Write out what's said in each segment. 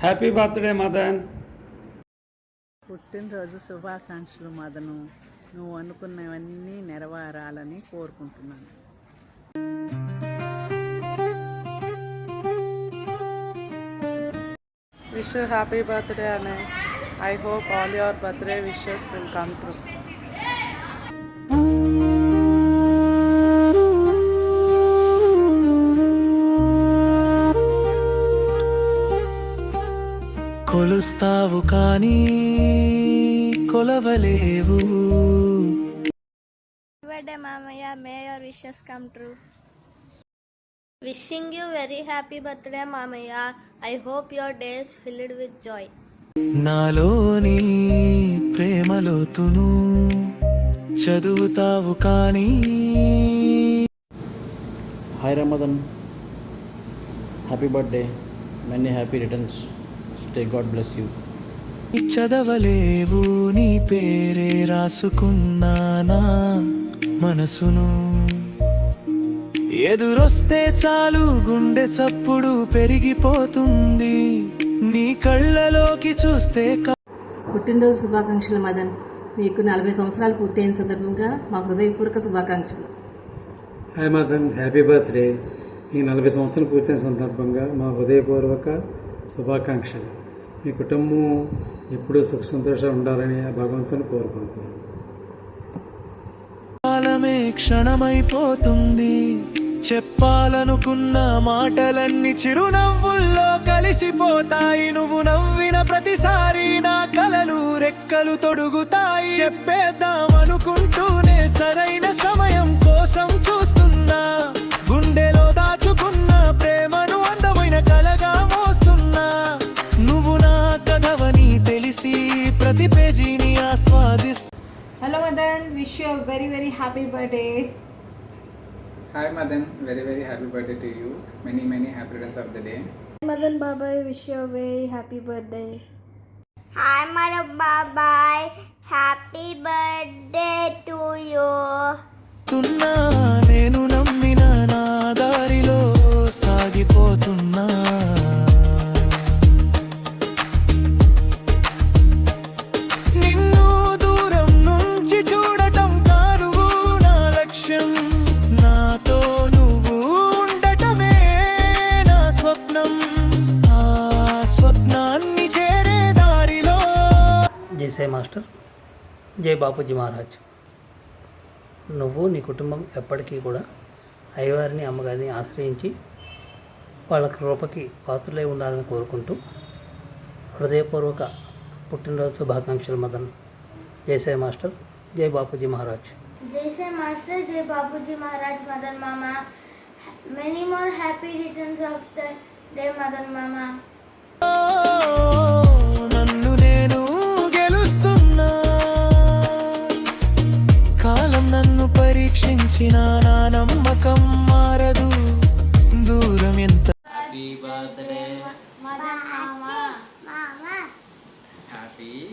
Happy birthday Madan. పుట్టినరోజు శుభాకాంక్షలు మదను. నువ్వు అనుకున్నవన్నీ నెరవేరాలని కోరుకుంటున్నాను. Wish you happy birthday, Anne. I hope all your birthday wishes will come true. కొలుస్తావు కానీ కొలవలేవు. Birthday Mamaya, may your wishes come true. Wishing you very happy birthday Mamaya. I hope your days filled with joy. నాలోని ప్రేమలోతును చదువుతావు కానీ. Hi Ramadan, happy birthday, many happy returns, stay god bless you. చదవలేవు నీ పేరే రాసుకున్నానా మనసును. ఎదురొస్తే చాలు గుండె చప్పుడు పెరిగిపోతుంది నీ కళ్ళలోకి చూస్తే. పుట్టినరోజు శుభాకాంక్షలు మదన్. మీకు 40 సంవత్సరాలు పూర్తయిన సందర్భంగా మా హృదయపూర్వక శుభాకాంక్షలు. Hi Madan, happy birthday. ఈ 40 సంవత్సరాలు పూర్తయిన సందర్భంగా మా హృదయపూర్వక శుభాకాంక్షలు. మీ కుటుంబం ఎప్పుడూ సుఖ సంతోషాలు ఉండాలని ఆ భగవంతుని కోరుకుంటున్నాను. కాలమే క్షణమైపోతుంది, చెప్పాలనుకున్న మాటలన్నీ చిరునవ్వుల్లో కలిసిపోతాయి. నువ్వు నవ్విన ప్రతిసారి నా కలలు రెక్కలు తొడుగుతాయి. చెప్పేద్దామనుకుంటూనే సరైన సమయం కోసం చూస్తున్నా. గుండెలో దాచుకున్న ప్రేమను అందమైన కలగా మోస్తున్నా. నువ్వు నా కథవని తెలిసి ప్రతి పేజీని ఆస్వాదిస్తా. Hello Madan, wish you a very happy birthday. Hi Madan, very happy birthday to you. Many happy returns of the day. Madan Babai, wish you a very happy birthday. Hi Madan Babai, happy birthday to you. తున్నా నేను నమ్మిన నా దారిలో సాగిపోతున్నా. నిన్ను దూరం నుంచి చూడటం కాదు నా లక్ష్యం. నాతో నువ్వు ఉండటమే నా స్వప్నం. ఆ స్వప్నాన్ని చేరే దారిలో. జై సాయి మాస్టర్, జై బాపూజీ మహారాజ్. నువ్వు నీ కుటుంబం ఎప్పటికీ కూడా అయ్యవారిని అమ్మగారిని ఆశ్రయించి వాళ్ళ కృపకి పాత్రలై ఉండాలని కోరుకుంటూ హృదయపూర్వక పుట్టినరోజు శుభాకాంక్షలు మదన్. జై సాయి మాస్టర్, జై Bapuji Maharaj. Jai Sai Master, Jai Bapuji Maharaj, Madan Mama. Many more happy returns of the day, Madan Mama. నన్ను నేను గెలుస్తున్నా. కాలం నన్ను పరీక్షించిన నా నమ్మకం మారదు. దూరం ఎంత. Happy birthday, Madan Mama. Mama. happy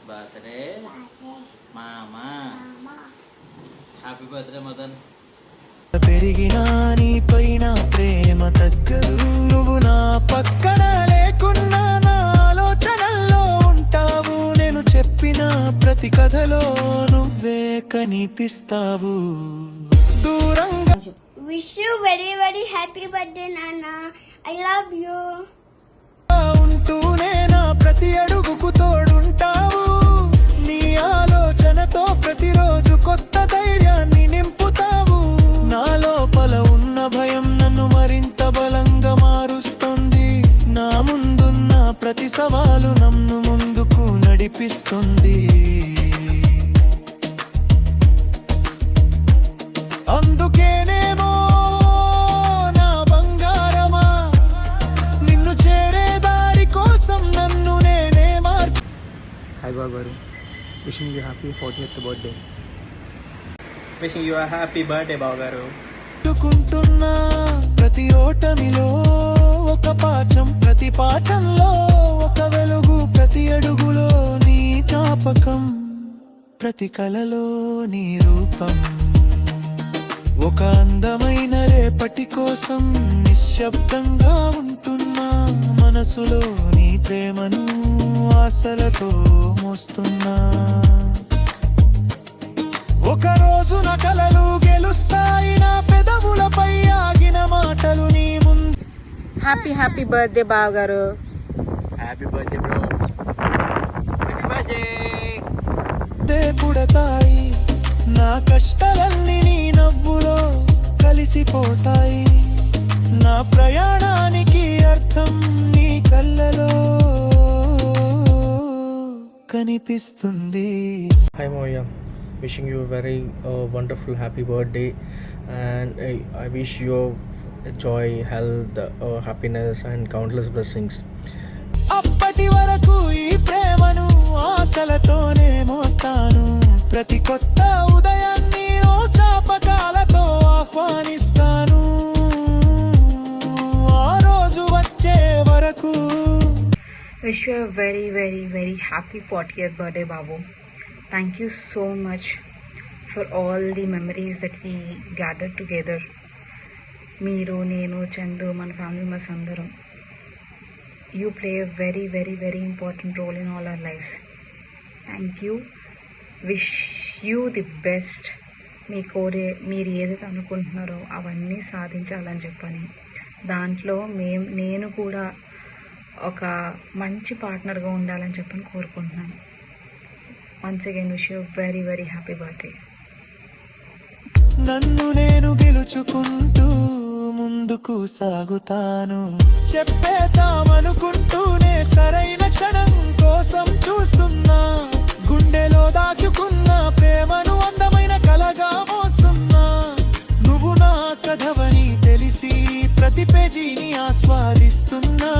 birthday, Mama. Happy birthday, Madan. పెరిగినా నీ పైన ప్రేమ తగ్గదు. నువ్వు నా పక్కన లేకున్నా నా ఆలోచనల్లో ఉంటావు. నేను చెప్పిన ప్రతి కథలో నువ్వే కనిపిస్తావు. దూరంగా Wish you very happy birthday, Nana. I love you. ఉంటూనే నా ప్రతి అడుగుకు తోడుంటావు. నీ ఆలోచనతో ప్రతిరోజు కొత్త ధైర్యాన్ని నింపుతావు. నా లోపల ఉన్న భయం నన్ను మరింత బలంగా మారుస్తుంది. నా ముందున్న ప్రతి సవాలు నన్ను ముందుకు నడిపిస్తుంది. అందుకేనేమో నా బంగారమా నిన్ను చేరే దారి కోసం నన్ను నేనే మార్చు. హాయ్ బాబు గారు, wishing you happy 40th birthday. Wishing you a happy birthday, Bavgaru. కుంటున్నా ప్రతి ఓటమిలో ఒక పాఠం, ప్రతి పాఠంలో ఒక వెలుగు, ప్రతి అడుగులో నీ జ్ఞాపకం, ప్రతి కలలో నీ రూపం. ఒక అందమైన రేపటి కోసం నిశ్శబ్దంగా ఉంటున్నా. మన మనసులో నీ ప్రేమను ఆశలతో మోస్తున్నా. ఒక రోజు నా కలలు గెలుస్తాయి, నా పెదవులపై ఆగిన మాటలు నీ ముందు. హ్యాపీ బర్త్డే బావగారు. Happy birthday bro. Happy birthday. పుడతాయి నా కష్టాలన్నీ నీ నవ్వులో కలిసిపోతాయి. నా ప్రయాణానికి అర్థం నీ కళ్ళలో కనిపిస్తుంది. Hi Moya, wishing you a very wonderful happy birthday, and I wish you joy, health, happiness and countless blessings. అప్పటి వరకు ఈ ప్రేమను ఆశలతోనే మోస్తాను. ప్రతి కొత్త ఉదయాన్ని చాపకాలతో ఆహ్వానిస్తాను. ఆ రోజు వచ్చే వరకు. Wish you a very happy 40th birthday, Babu. Thank you so much for all the memories that we gathered together. Meeru, Nenu, Chandu, మన ఫ్యామిలీ మెంబర్స్ అందరం. You play a very important role in all our lives. Thank you. Wish you the best. మీరు ఏదైతే అనుకుంటున్నారో అవన్నీ సాధించాలని చెప్పని, దాంట్లో నేను కూడా ఒక మంచి పార్ట్నర్గా ఉండాలని చెప్పని కోరుకుంటున్నాను. Once again wish you very happy birthday. నన్ను నేను గెలుచుకుంటూ ముందుకు సాగుతాను. చెప్పేద్దామనుకుంటూనే సరైన క్షణం కోసం చూస్తున్నా. గుండెలో దాచుకున్న ప్రేమను అందమైన కలగా మోస్తున్నా. నువ్వు నా కథవని తెలిసి ప్రతి పేజీని ఆస్వాదిస్తున్నా.